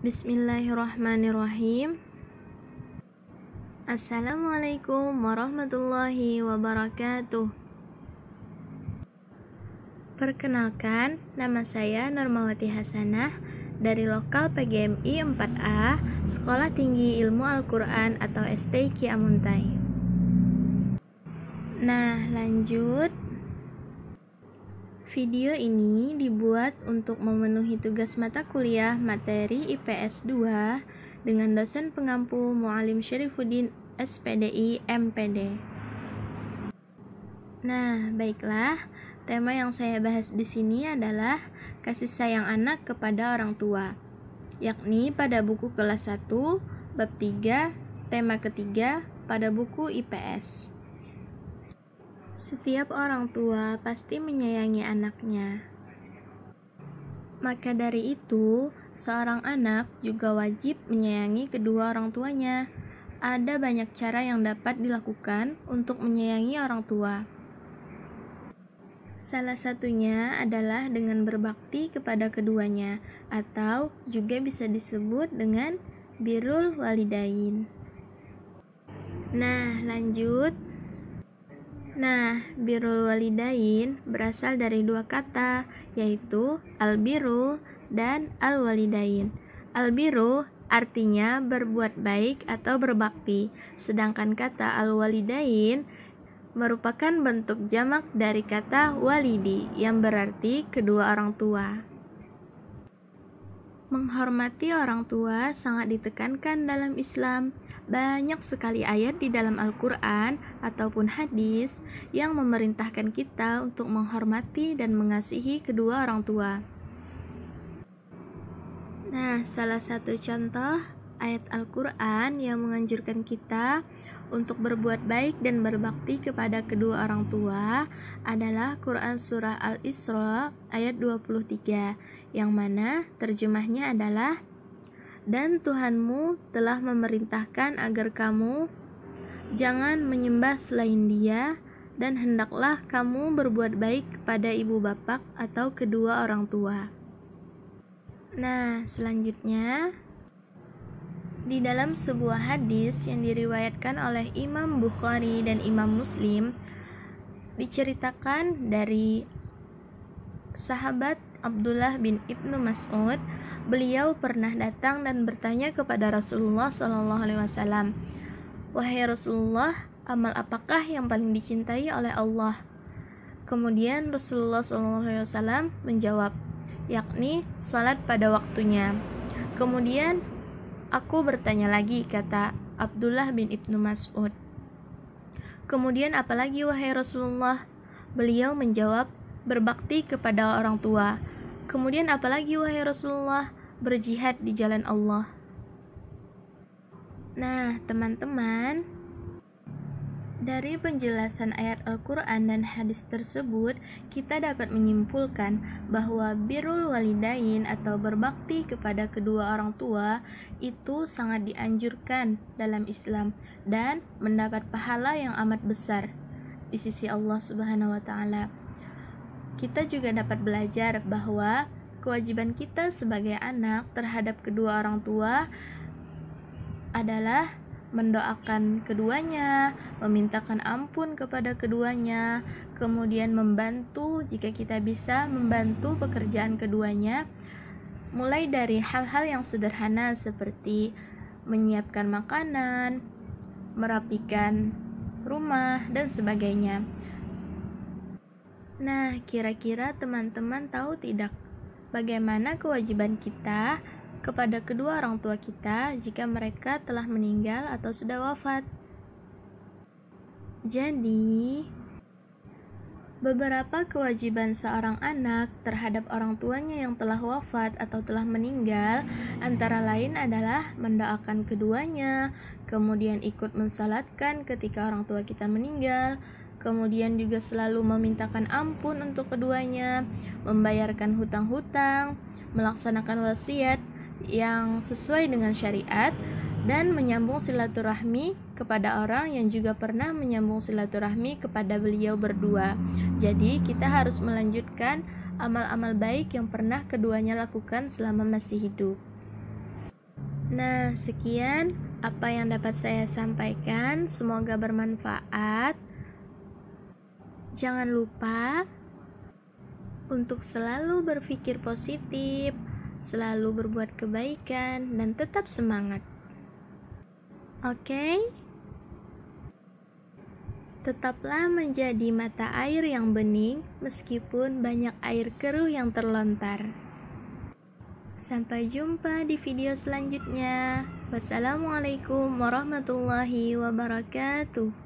Bismillahirrahmanirrahim. Assalamualaikum warahmatullahi wabarakatuh. Perkenalkan, nama saya Nurmawati Hasanah dari lokal PGMI 4A, Sekolah Tinggi Ilmu Al-Quran atau ST Ki Amuntai. Nah, lanjut. Video ini dibuat untuk memenuhi tugas mata kuliah materi IPS 2 dengan dosen pengampu Muallim Syarifuddin SPDI MPD. Nah, baiklah. Tema yang saya bahas di sini adalah kasih sayang anak kepada orang tua, yakni pada buku kelas 1, bab 3, tema ketiga pada buku IPS. Setiap orang tua pasti menyayangi anaknya. Maka dari itu, seorang anak juga wajib menyayangi kedua orang tuanya. Ada banyak cara yang dapat dilakukan untuk menyayangi orang tua. Salah satunya adalah dengan berbakti kepada keduanya, atau juga bisa disebut dengan birrul walidain. Nah, lanjut. Birrul walidain berasal dari dua kata, yaitu al-birru dan al-walidain. Al-birru artinya berbuat baik atau berbakti, sedangkan kata al-walidain merupakan bentuk jamak dari kata walidi yang berarti kedua orang tua. Menghormati orang tua sangat ditekankan dalam Islam. Banyak sekali ayat di dalam Al-Quran ataupun hadis yang memerintahkan kita untuk menghormati dan mengasihi kedua orang tua. Nah, salah satu contoh ayat Al-Quran yang menganjurkan kita untuk berbuat baik dan berbakti kepada kedua orang tua adalah Quran Surah Al-Isra ayat 23, yang mana terjemahnya adalah, "Dan Tuhanmu telah memerintahkan agar kamu jangan menyembah selain Dia, dan hendaklah kamu berbuat baik kepada ibu bapak atau kedua orang tua." Nah, selanjutnya di dalam sebuah hadis yang diriwayatkan oleh Imam Bukhari dan Imam Muslim, diceritakan dari sahabat Abdullah bin Ibnu Mas'ud. Beliau pernah datang dan bertanya kepada Rasulullah SAW, "Wahai Rasulullah, amal apakah yang paling dicintai oleh Allah?" Kemudian Rasulullah SAW menjawab, yakni salat pada waktunya. Kemudian, "Aku bertanya lagi," kata Abdullah bin Ibnu Mas'ud. "Kemudian apalagi wahai Rasulullah?" Beliau menjawab, "Berbakti kepada orang tua." "Kemudian apalagi wahai Rasulullah?" "Berjihad di jalan Allah." Nah, teman-teman, dari penjelasan ayat Al-Quran dan hadis tersebut, kita dapat menyimpulkan bahwa birrul walidain atau berbakti kepada kedua orang tua itu sangat dianjurkan dalam Islam dan mendapat pahala yang amat besar di sisi Allah Subhanahu wa Ta'ala. Kita juga dapat belajar bahwa kewajiban kita sebagai anak terhadap kedua orang tua adalah mendoakan keduanya, memintakan ampun kepada keduanya, kemudian membantu jika kita bisa membantu pekerjaan keduanya, mulai dari hal-hal yang sederhana seperti menyiapkan makanan, merapikan rumah, dan sebagainya. Nah, kira-kira teman-teman tahu tidak bagaimana kewajiban kita kepada kedua orang tua kita jika mereka telah meninggal atau sudah wafat? Jadi, beberapa kewajiban seorang anak terhadap orang tuanya yang telah wafat atau telah meninggal antara lain adalah mendoakan keduanya, kemudian ikut mensalatkan ketika orang tua kita meninggal, kemudian juga selalu memintakan ampun untuk keduanya, membayarkan hutang-hutang, melaksanakan wasiat yang sesuai dengan syariat, dan menyambung silaturahmi kepada orang yang juga pernah menyambung silaturahmi kepada beliau berdua. Jadi kita harus melanjutkan amal-amal baik yang pernah keduanya lakukan selama masih hidup. Nah, sekian apa yang dapat saya sampaikan. Semoga bermanfaat. Jangan lupa untuk selalu berpikir positif, selalu berbuat kebaikan, dan tetap semangat. Oke? Tetaplah menjadi mata air yang bening meskipun banyak air keruh yang terlontar. Sampai jumpa di video selanjutnya. Wassalamualaikum warahmatullahi wabarakatuh.